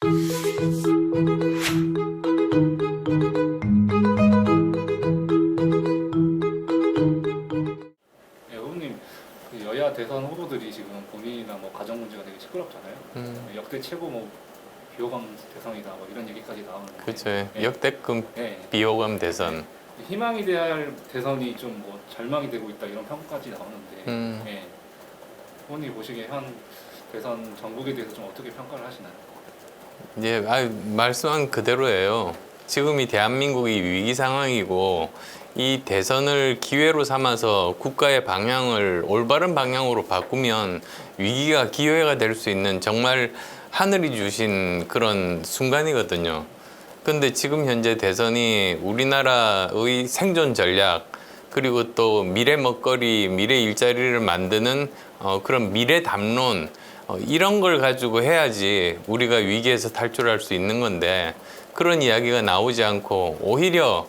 네, 후보님, 그 여야 대선 후보들이 지금 본인이나 뭐 가정 문제가 되게 시끄럽잖아요. 역대 최고 뭐 비호감 대선이다 뭐 이런 얘기까지 나오는데. 그렇죠. 네. 역대급 네. 비호감 대선. 희망이 대할 대선이 좀 뭐 절망이 되고 있다 이런 평가까지 나오는데. 네. 후보님 보시기에 현 대선 전국에 대해서 좀 어떻게 평가를 하시나요? 예, 말씀한 그대로예요. 지금이 대한민국이 위기 상황이고 이 대선을 기회로 삼아서 국가의 방향을 올바른 방향으로 바꾸면 위기가 기회가 될 수 있는 정말 하늘이 주신 그런 순간이거든요. 근데 지금 현재 대선이 우리나라의 생존 전략 그리고 또 미래 먹거리, 미래 일자리를 만드는 그런 미래 담론 이런 걸 가지고 해야지 우리가 위기에서 탈출할 수 있는 건데 그런 이야기가 나오지 않고 오히려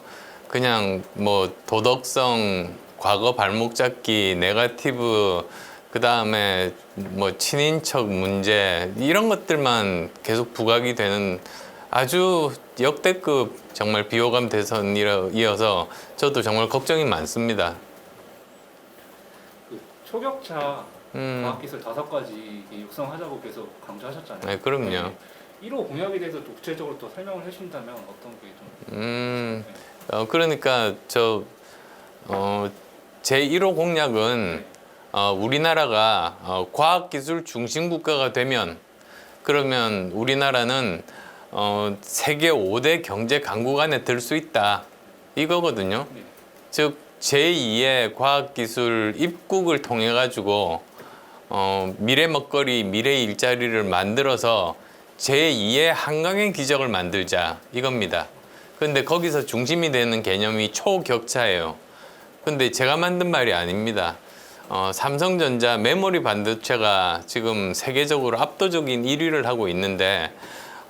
그냥 뭐 도덕성, 과거 발목 잡기, 네거티브, 그 다음에 뭐 친인척 문제 이런 것들만 계속 부각이 되는 아주 역대급 정말 비호감 대선이어서 저도 정말 걱정이 많습니다. 그 초격차 과학기술 5가지 육성하자고 계속 강조하셨잖아요. 네, 그럼요. 네. 1호 공약에 대해서 또 구체적으로 또 설명을 해주신다면 어떤 게 좀. 네. 그러니까 제 1호 공약은 우리나라가 과학기술 중심 국가가 되면 그러면 우리나라는 세계 5대 경제 강국 안에 들 수 있다 이거거든요. 네. 즉 제2의 과학기술 입국을 통해 가지고 미래 먹거리, 미래 일자리를 만들어서 제2의 한강의 기적을 만들자 이겁니다. 근데 거기서 중심이 되는 개념이 초격차예요. 근데 제가 만든 말이 아닙니다. 삼성전자 메모리 반도체가 지금 세계적으로 압도적인 1위를 하고 있는데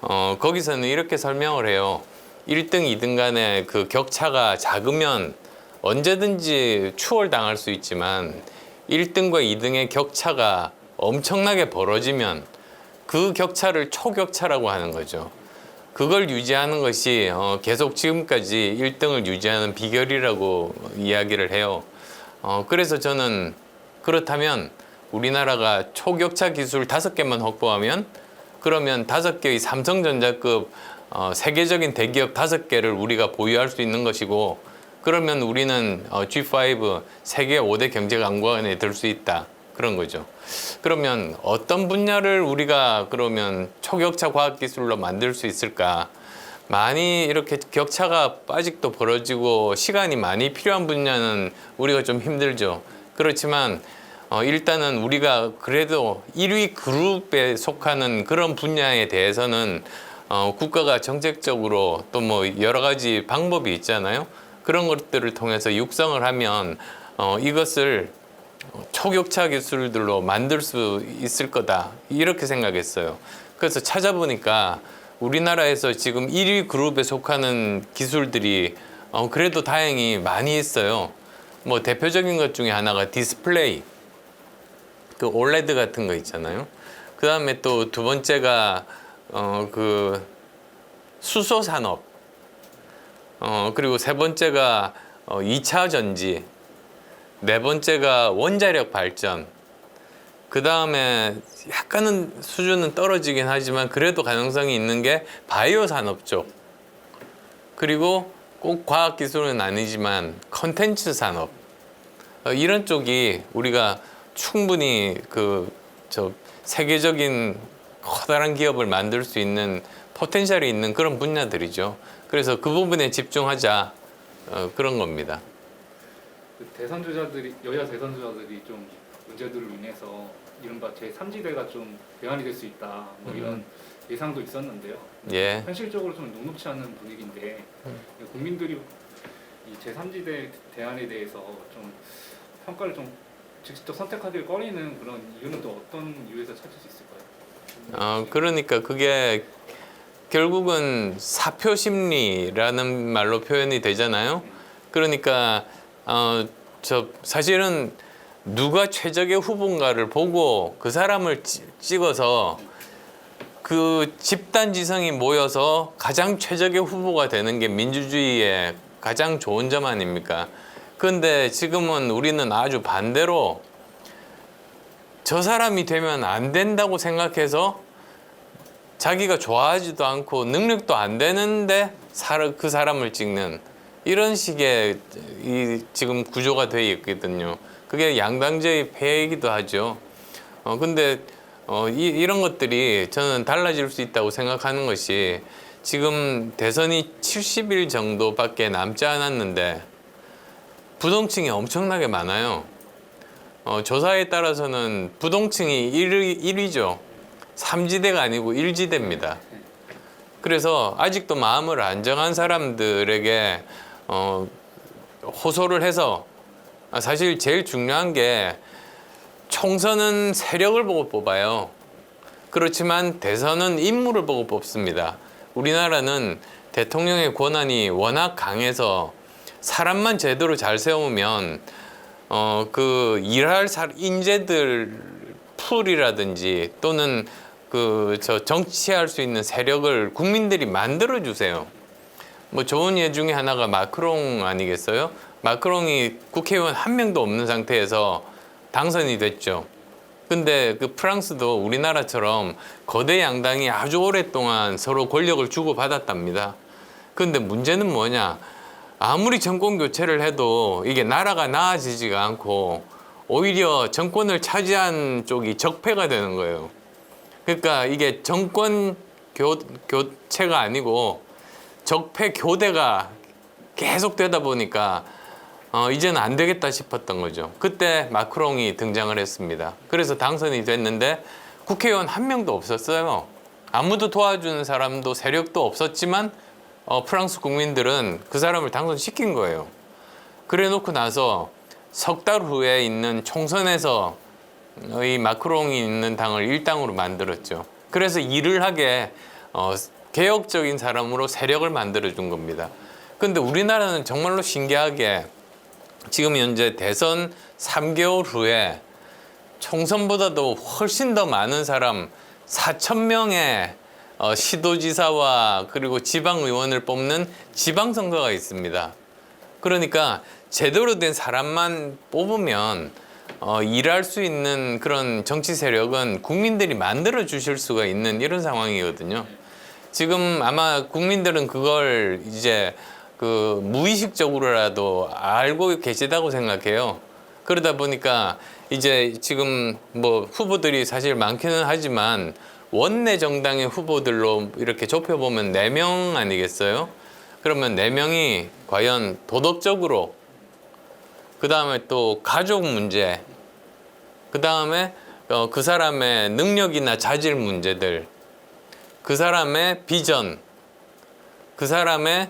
거기서는 이렇게 설명을 해요. 1등, 2등 간의 그 격차가 작으면 언제든지 추월당할 수 있지만 1등과 2등의 격차가 엄청나게 벌어지면 그 격차를 초격차라고 하는 거죠. 그걸 유지하는 것이 계속 지금까지 1등을 유지하는 비결이라고 이야기를 해요. 그래서 저는 그렇다면 우리나라가 초격차 기술 5개만 확보하면 그러면 5개의 삼성전자급 세계적인 대기업 5개를 우리가 보유할 수 있는 것이고 그러면 우리는 G5 세계 5대 경제 강국 안에 들 수 있다. 그런 거죠. 그러면 어떤 분야를 우리가 그러면 초격차 과학기술로 만들 수 있을까? 많이 이렇게 격차가 아직도 벌어지고 시간이 많이 필요한 분야는 우리가 좀 힘들죠. 그렇지만 일단은 우리가 그래도 1위 그룹에 속하는 그런 분야에 대해서는 국가가 정책적으로 또 뭐 여러 가지 방법이 있잖아요. 그런 것들을 통해서 육성을 하면 이것을 초격차 기술들로 만들 수 있을 거다 이렇게 생각했어요. 그래서 찾아보니까 우리나라에서 지금 1위 그룹에 속하는 기술들이 그래도 다행히 많이 있어요. 뭐 대표적인 것 중에 하나가 디스플레이, 그 올레드 같은 거 있잖아요. 그 다음에 또 두 번째가 그 수소 산업, 그리고 세 번째가 2차 전지, 네 번째가 원자력 발전, 그 다음에 약간은 수준은 떨어지긴 하지만 그래도 가능성이 있는 게 바이오 산업 쪽, 그리고 꼭 과학기술은 아니지만 컨텐츠 산업, 이런 쪽이 우리가 충분히 세계적인 커다란 기업을 만들 수 있는 포텐셜이 있는 그런 분야들이죠. 그래서 그 부분에 집중하자 그런 겁니다. 그 대선 주자들이 여야 대선 주자들이 좀 문제들로 인해서 이른바 제3지대가 좀 대안이 될 수 있다 뭐 이런 예상도 있었는데요. 예. 현실적으로 좀 녹록치 않은 분위기인데 국민들이 이 제3지대 대안에 대해서 좀 평가를 좀 직접 선택하기를 꺼리는 그런 이유는 또 어떤 이유에서 찾을 수 있을까요? 그러니까 그게 결국은 사표 심리라는 말로 표현이 되잖아요. 그러니까 사실은 누가 최적의 후보인가를 보고 그 사람을 찍어서 그 집단 지성이 모여서 가장 최적의 후보가 되는 게 민주주의의 가장 좋은 점 아닙니까? 그런데 지금은 우리는 아주 반대로 저 사람이 되면 안 된다고 생각해서 자기가 좋아하지도 않고 능력도 안 되는데 그 사람을 찍는 이런 식의 지금 구조가 되어 있거든요. 그게 양당제의 폐해이기도 하죠. 근데 이런 것들이 저는 달라질 수 있다고 생각하는 것이 지금 대선이 70일 정도밖에 남지 않았는데 부동층이 엄청나게 많아요. 조사에 따라서는 부동층이 1위죠. 3지대가 아니고 1지대입니다. 그래서 아직도 마음을 안 정한 사람들에게 호소를 해서 사실 제일 중요한 게 총선은 세력을 보고 뽑아요. 그렇지만 대선은 인물을 보고 뽑습니다. 우리나라는 대통령의 권한이 워낙 강해서 사람만 제대로 잘 세우면 그 일할 인재들 풀이라든지 또는 정치할 수 있는 세력을 국민들이 만들어 주세요. 뭐 좋은 예 중에 하나가 마크롱 아니겠어요? 마크롱이 국회의원 한 명도 없는 상태에서 당선이 됐죠. 근데 그 프랑스도 우리나라처럼 거대 양당이 아주 오랫동안 서로 권력을 주고받았답니다. 근데 문제는 뭐냐? 아무리 정권 교체를 해도 이게 나라가 나아지지가 않고 오히려 정권을 차지한 쪽이 적폐가 되는 거예요. 그러니까 이게 정권 교체가 아니고 적폐 교대가 계속 되다 보니까 이제는 안 되겠다 싶었던 거죠. 그때 마크롱이 등장을 했습니다. 그래서 당선이 됐는데 국회의원 한 명도 없었어요. 아무도 도와주는 사람도 세력도 없었지만 프랑스 국민들은 그 사람을 당선시킨 거예요. 그래 놓고 나서 석 달 후에 있는 총선에서 이 마크롱이 있는 당을 일당으로 만들었죠. 그래서 일을 하게 개혁적인 사람으로 세력을 만들어준 겁니다. 근데 우리나라는 정말로 신기하게 지금 현재 대선 3개월 후에 총선보다도 훨씬 더 많은 사람 4,000명의 시도지사와 그리고 지방의원을 뽑는 지방선거가 있습니다. 그러니까 제대로 된 사람만 뽑으면 일할 수 있는 그런 정치 세력은 국민들이 만들어 주실 수가 있는 이런 상황이거든요. 지금 아마 국민들은 그걸 이제 무의식적으로라도 알고 계시다고 생각해요. 그러다 보니까 이제 지금 뭐 후보들이 사실 많기는 하지만 원내 정당의 후보들로 이렇게 좁혀보면 4명 아니겠어요? 그러면 4명이 과연 도덕적으로, 그 다음에 또 가족 문제, 그 다음에 그 사람의 능력이나 자질 문제들, 그 사람의 비전, 그 사람의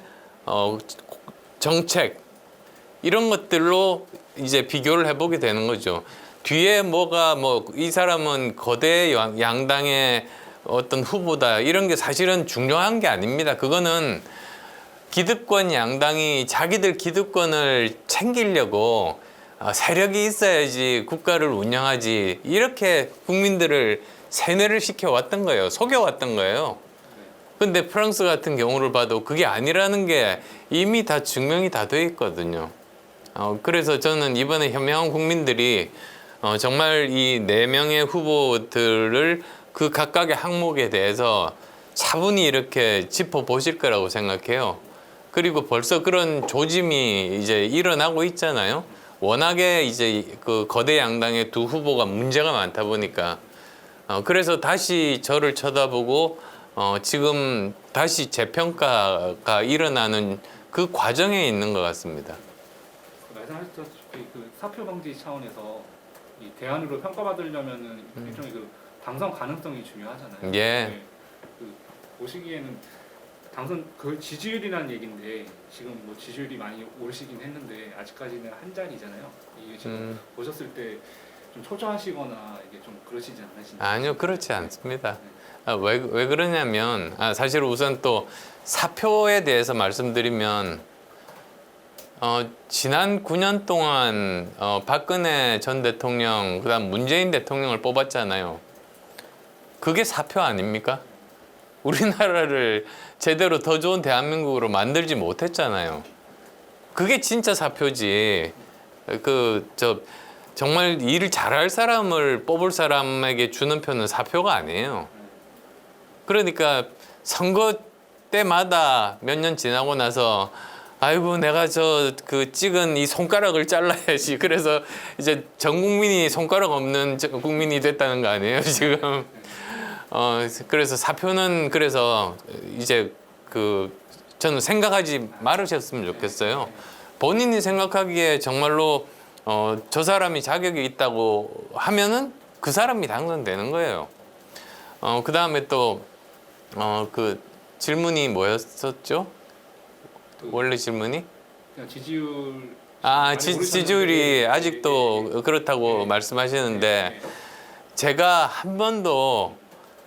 정책, 이런 것들로 이제 비교를 해보게 되는 거죠. 뒤에 이 사람은 거대 양당의 어떤 후보다, 이런 게 사실은 중요한 게 아닙니다. 그거는 기득권 양당이 자기들 기득권을 챙기려고 세력이 있어야지 국가를 운영하지, 이렇게 국민들을 세뇌를 시켜왔던 거예요. 속여왔던 거예요. 근데 프랑스 같은 경우를 봐도 그게 아니라는 게 이미 다 증명이 다 돼 있거든요. 그래서 저는 이번에 현명한 국민들이 정말 이 4명의 후보들을 그 각각의 항목에 대해서 차분히 이렇게 짚어보실 거라고 생각해요. 그리고 벌써 그런 조짐이 이제 일어나고 있잖아요. 워낙에 이제 그 거대 양당의 두 후보가 문제가 많다 보니까 그래서 다시 저를 쳐다보고 지금 다시 재평가가 일어나는 그 과정에 있는 것 같습니다. 말씀하셨다시피 그 사표 방지 차원에서 이 대안으로 평가받으려면은 일종의 그 당선 가능성이 중요하잖아요. 예. 네. 보시기에는 당선 그 지지율이라는 얘기인데 지금 뭐 지지율이 많이 오르시긴 했는데 아직까지는 한 자리잖아요. 이게 지금 보셨을 때 좀 초조하시거나 이게 좀 그러시지 않으신가요? 아니요, 그렇지 않습니다. 왜 그러냐면 사실 우선 또 사표에 대해서 말씀드리면 지난 9년 동안 박근혜 전 대통령 그다음 문재인 대통령을 뽑았잖아요. 그게 사표 아닙니까? 우리나라를 제대로 더 좋은 대한민국으로 만들지 못했잖아요. 그게 진짜 사표지. 정말 일을 잘할 사람을 뽑을 사람에게 주는 표는 사표가 아니에요. 그러니까 선거 때마다 몇 년 지나고 나서 아이고 내가 그 찍은 이 손가락을 잘라야지. 그래서 이제 전 국민이 손가락 없는 국민이 됐다는 거 아니에요 지금. 그래서 사표는 그래서 이제 저는 생각하지 말으셨으면 좋겠어요. 본인이 생각하기에 정말로 저 사람이 자격이 있다고 하면은 그 사람이 당선되는 거예요. 그 다음에 또 그 질문이 뭐였었죠? 원래 질문이? 그냥 지지율. 지지율이 아직도 그렇다고 말씀하시는데 제가 한 번도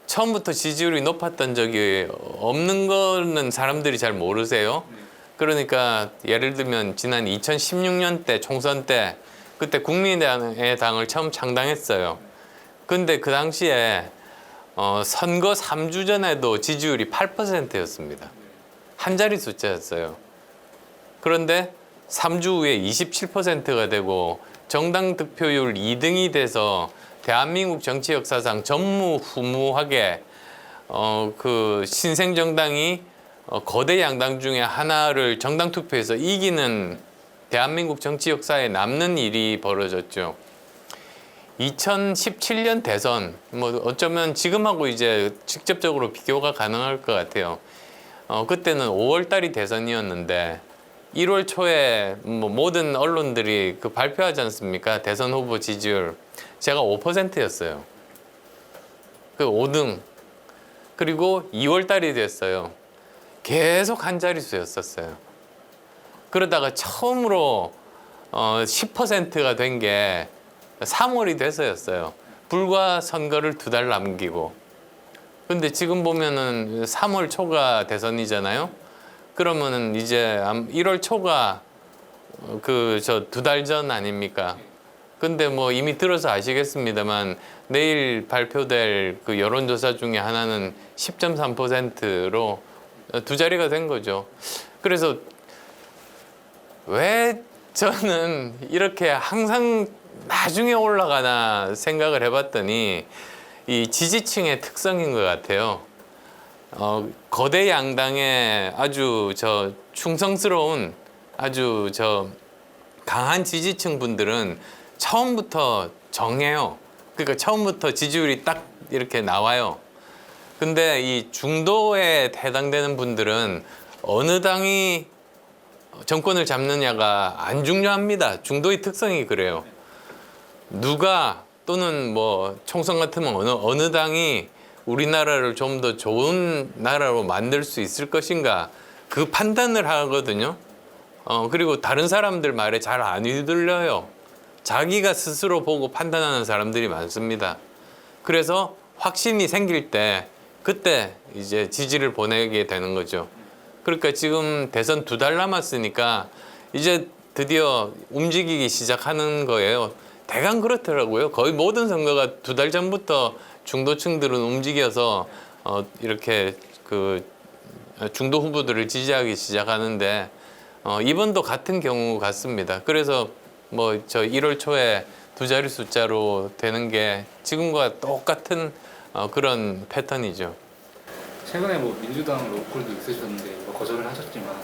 처음부터 지지율이 높았던 적이 없는 거는 사람들이 잘 모르세요. 그러니까 예를 들면 지난 2016년 때 총선 때 그때 국민의당의 당을 처음 창당했어요. 근데 그 당시에 선거 3주 전에도 지지율이 8%였습니다. 한 자리 숫자였어요. 그런데 3주 후에 27%가 되고 정당 득표율 2등이 돼서 대한민국 정치 역사상 전무후무하게 그 신생 정당이 거대 양당 중에 하나를 정당 투표에서 이기는 대한민국 정치 역사에 남는 일이 벌어졌죠. 2017년 대선, 뭐 어쩌면 지금하고 이제 직접적으로 비교가 가능할 것 같아요. 그때는 5월 달이 대선이었는데 1월 초에 뭐 모든 언론들이 발표하지 않습니까? 대선 후보 지지율. 제가 5%였어요. 그 5등. 그리고 2월 달이 됐어요. 계속 한 자릿수였었어요. 그러다가 처음으로 10%가 된 게 3월이 돼서였어요. 불과 선거를 2달 남기고. 근데 지금 보면은 3월 초가 대선이잖아요. 그러면은 이제 1월 초가 2달 전 아닙니까? 근데 뭐 이미 들어서 아시겠습니다만 내일 발표될 그 여론조사 중에 하나는 10.3%로 두 자리가 된 거죠. 그래서 왜 저는 이렇게 항상 나중에 올라가나 생각을 해봤더니 이 지지층의 특성인 것 같아요. 거대 양당의 아주 충성스러운 아주 강한 지지층 분들은 처음부터 정해요. 그러니까 처음부터 지지율이 딱 이렇게 나와요. 근데 이 중도에 해당되는 분들은 어느 당이 정권을 잡느냐가 안 중요합니다. 중도의 특성이 그래요. 누가 또는 뭐 총선 같으면 어느 당이 우리나라를 좀 더 좋은 나라로 만들 수 있을 것인가 그 판단을 하거든요. 그리고 다른 사람들 말에 잘 안 휘둘려요. 자기가 스스로 보고 판단하는 사람들이 많습니다. 그래서 확신이 생길 때 그때 이제 지지를 보내게 되는 거죠. 그러니까 지금 대선 2달 남았으니까 이제 드디어 움직이기 시작하는 거예요. 대강 그렇더라고요. 거의 모든 선거가 2달 전부터 중도층들은 움직여서 이렇게 중도 후보들을 지지하기 시작하는데 이번도 같은 경우 같습니다. 그래서 뭐 1월 초에 2자리 숫자로 되는 게 지금과 똑같은 그런 패턴이죠. 최근에 뭐 민주당 로컬도 있으셨는데 뭐 거절을 하셨지만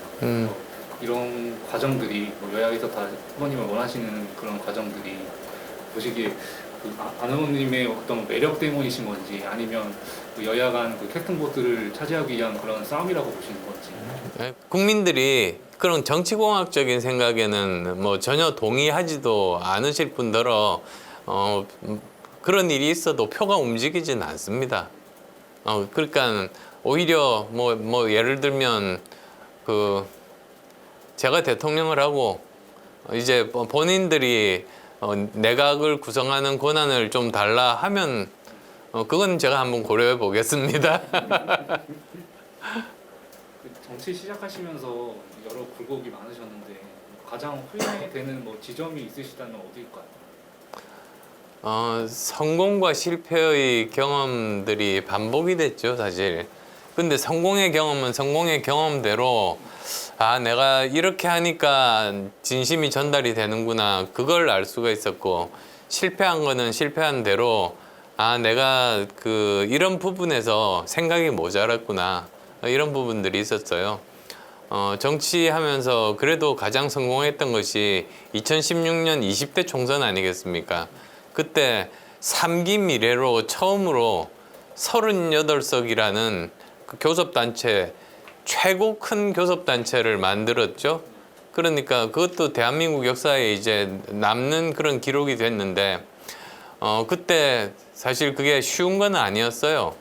뭐 이런 과정들이 뭐 여야에서 다 후보님을 원하시는 그런 과정들이 보시기에 안 의원님의 어떤 매력 때문이신 건지 아니면 여야 간 캡틴 보트를 차지하기 위한 그런 싸움이라고 보시는 건지. 국민들이 그런 정치공학적인 생각에는 뭐 전혀 동의하지도 않으실 뿐더러 그런 일이 있어도 표가 움직이지는 않습니다. 그러니까 오히려 뭐 예를 들면 제가 대통령을 하고 이제 본인들이 내각을 구성하는 권한을 좀 달라 하면 그건 제가 한번 고려해 보겠습니다. 정치 시작하시면서 여러 굴곡이 많으셨는데 가장 후회되는 뭐 지점이 있으시다면 어디일까요? 성공과 실패의 경험들이 반복이 됐죠, 사실. 근데 성공의 경험은 성공의 경험대로 아, 내가 이렇게 하니까 진심이 전달이 되는구나. 그걸 알 수가 있었고, 실패한 거는 실패한 대로 아, 내가 이런 부분에서 생각이 모자랐구나. 이런 부분들이 있었어요. 정치하면서 그래도 가장 성공했던 것이 2016년 20대 총선 아니겠습니까? 그때 3기 미래로 처음으로 38석이라는 그 교섭단체, 최고 큰 교섭단체를 만들었죠. 그러니까 그것도 대한민국 역사에 이제 남는 그런 기록이 됐는데, 그때 사실 그게 쉬운 건 아니었어요.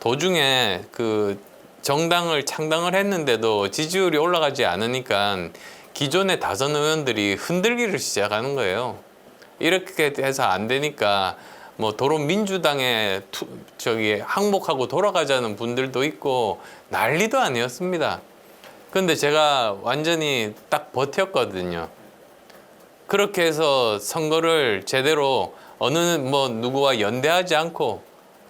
도중에 그 정당을 창당을 했는데도 지지율이 올라가지 않으니까 기존의 다선 의원들이 흔들기를 시작하는 거예요. 이렇게 해서 안 되니까 뭐 도로 민주당에 항복하고 돌아가자는 분들도 있고 난리도 아니었습니다. 근데 제가 완전히 딱 버텼거든요. 그렇게 해서 선거를 제대로 어느 누구와 연대하지 않고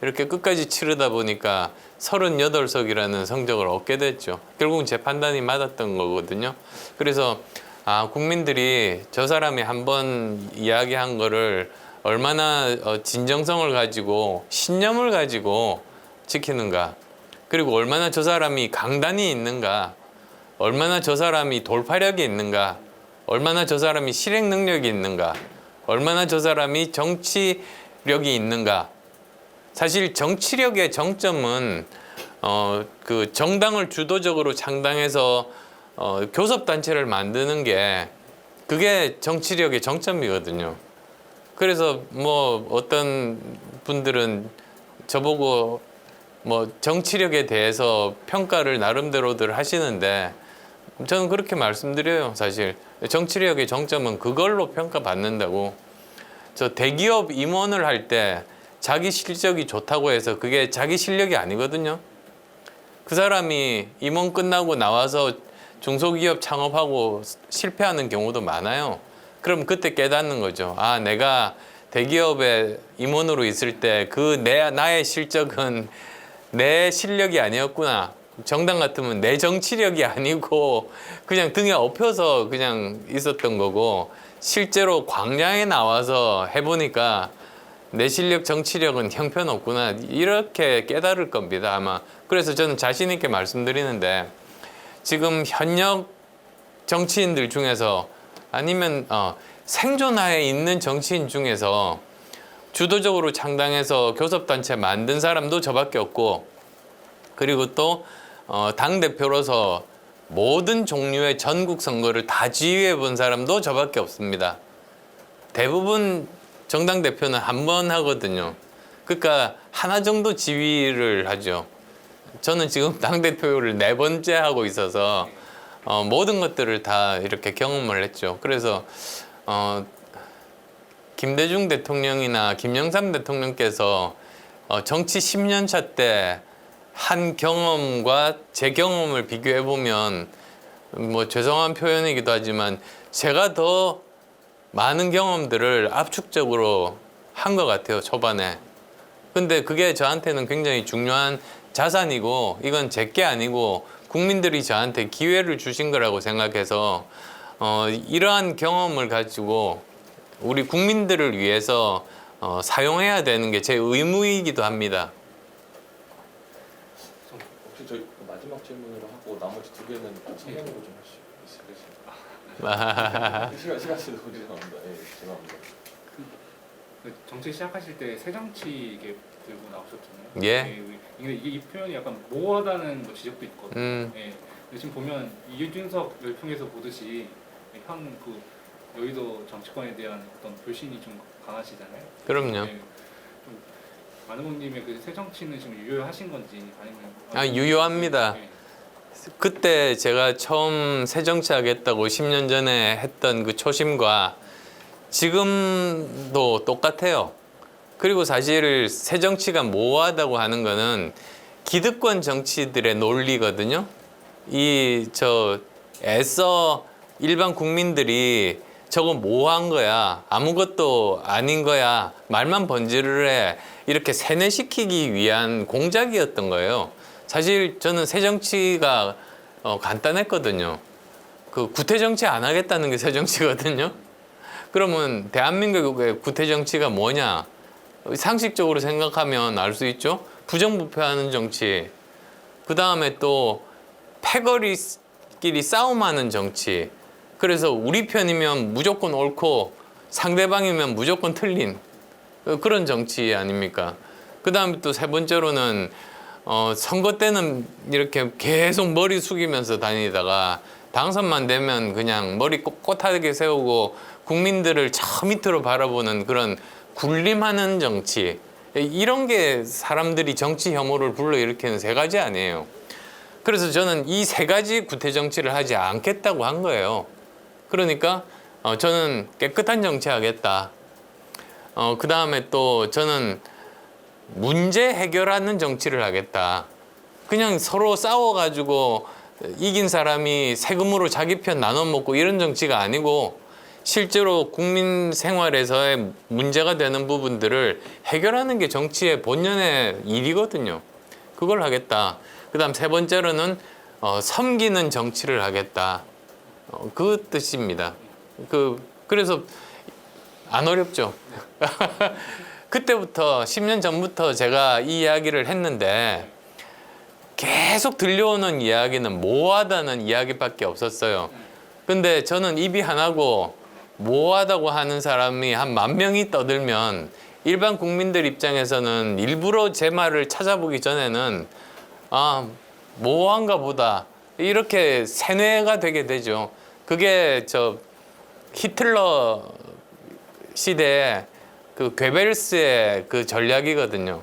이렇게 끝까지 치르다 보니까 38석이라는 성적을 얻게 됐죠. 결국은 제 판단이 맞았던 거거든요. 그래서 국민들이 저 사람이 한번 이야기한 거를 얼마나 진정성을 가지고 신념을 가지고 지키는가, 그리고 얼마나 저 사람이 강단이 있는가, 얼마나 저 사람이 돌파력이 있는가, 얼마나 저 사람이 실행 능력이 있는가, 얼마나 저 사람이 정치력이 있는가. 사실 정치력의 정점은 그 정당을 주도적으로 창당해서 교섭단체를 만드는 게 그게 정치력의 정점이거든요. 그래서 뭐 어떤 분들은 저보고 뭐 정치력에 대해서 평가를 나름대로들 하시는데 저는 그렇게 말씀드려요. 사실 정치력의 정점은 그걸로 평가받는다고. 저 대기업 임원을 할 때 자기 실적이 좋다고 해서 그게 자기 실력이 아니거든요. 그 사람이 임원 끝나고 나와서 중소기업 창업하고 실패하는 경우도 많아요. 그럼 그때 깨닫는 거죠. 아, 내가 대기업에 임원으로 있을 때 나의 실적은 내 실력이 아니었구나. 정당 같으면 내 정치력이 아니고 그냥 등에 업혀서 그냥 있었던 거고, 실제로 광장에 나와서 해보니까 내 실력, 정치력은 형편없구나. 이렇게 깨달을 겁니다, 아마. 그래서 저는 자신 있게 말씀드리는데, 지금 현역 정치인들 중에서 아니면 생존하에 있는 정치인 중에서 주도적으로 창당해서 교섭단체 만든 사람도 저밖에 없고, 그리고 또 당대표로서 모든 종류의 전국 선거를 다 지휘해 본 사람도 저밖에 없습니다. 대부분 정당 대표는 한 번 하거든요. 그러니까 하나 정도 지휘를 하죠. 저는 지금 당대표를 4번째 하고 있어서 모든 것들을 다 이렇게 경험을 했죠. 그래서 김대중 대통령이나 김영삼 대통령께서 정치 10년 차 때 한 경험과 제 경험을 비교해 보면 뭐 죄송한 표현이기도 하지만 제가 더 많은 경험들을 압축적으로 한 것 같아요, 초반에. 근데 그게 저한테는 굉장히 중요한 자산이고, 이건 제게 아니고 국민들이 저한테 기회를 주신 거라고 생각해서 이러한 경험을 가지고 우리 국민들을 위해서 사용해야 되는 게 제 의무이기도 합니다. 혹시 저희 마지막 질문으로 하고 나머지 2개는 성명으로 좀 할 수 있으실까요? 시간 씨도 죄송합니다. 예, 죄송합니다. 정치 시작하실 때 새정치계 들고 나오셨잖아요. 예. 이 표현이 약간 모호하다는 뭐 지적도 있거든요. 예. 근데 지금 보면 이준석 열풍에서 보듯이 여의도 정치권에 대한 어떤 불신이 좀 강하시잖아요. 그럼요. 예. 좀 만우님의 그 새정치는 지금 유효하신 건지 아니면 유효합니다. 예. 그때 제가 처음 새정치하겠다고 10년 전에 했던 그 초심과 지금도 똑같아요. 그리고 사실 새정치가 모호하다고 하는 거는 기득권 정치들의 논리거든요. 애써 일반 국민들이 저거 모호한 거야, 아무것도 아닌 거야, 말만 번지를 해, 이렇게 세뇌시키기 위한 공작이었던 거예요. 사실 저는 새 정치가 간단했거든요. 그 구태 정치 안 하겠다는 게 새 정치거든요. 그러면 대한민국의 구태 정치가 뭐냐? 상식적으로 생각하면 알 수 있죠. 부정부패하는 정치. 그 다음에 또 패거리끼리 싸움하는 정치. 그래서 우리 편이면 무조건 옳고 상대방이면 무조건 틀린 그런 정치 아닙니까? 그 다음에 또 세 번째로는 선거 때는 이렇게 계속 머리 숙이면서 다니다가 당선만 되면 그냥 머리 꼿꼿하게 세우고 국민들을 저 밑으로 바라보는 그런 군림하는 정치. 이런 게 사람들이 정치 혐오를 불러일으키는 세 가지 아니에요. 그래서 저는 이 세 가지 구태 정치를 하지 않겠다고 한 거예요. 그러니까 저는 깨끗한 정치 하겠다. 그 다음에 또 저는 문제 해결하는 정치를 하겠다. 그냥 서로 싸워가지고 이긴 사람이 세금으로 자기 편 나눠 먹고 이런 정치가 아니고 실제로 국민 생활에서의 문제가 되는 부분들을 해결하는 게 정치의 본연의 일이거든요. 그걸 하겠다. 그 다음 세 번째로는 섬기는 정치를 하겠다. 그 뜻입니다. 그래서 안 어렵죠. 그때부터 10년 전부터 제가 이 이야기를 했는데 계속 들려오는 이야기는 모호하다는 이야기밖에 없었어요. 근데 저는 입이 하나고 모호하다고 하는 사람이 한 10,000명이 떠들면 일반 국민들 입장에서는 일부러 제 말을 찾아보기 전에는 모호한가 보다 이렇게 세뇌가 되게 되죠. 그게 저 히틀러 시대에 그 괴벨스의 그 전략이거든요.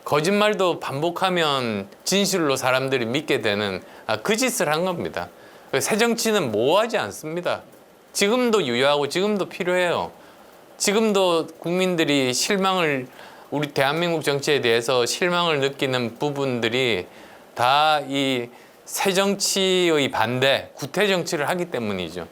거짓말도 반복하면 진실로 사람들이 믿게 되는 그 짓을 한 겁니다. 새 정치는 모호하지 않습니다. 지금도 유효하고 지금도 필요해요. 지금도 국민들이 우리 대한민국 정치에 대해서 실망을 느끼는 부분들이 다 이 새 정치의 반대, 구태 정치를 하기 때문이죠.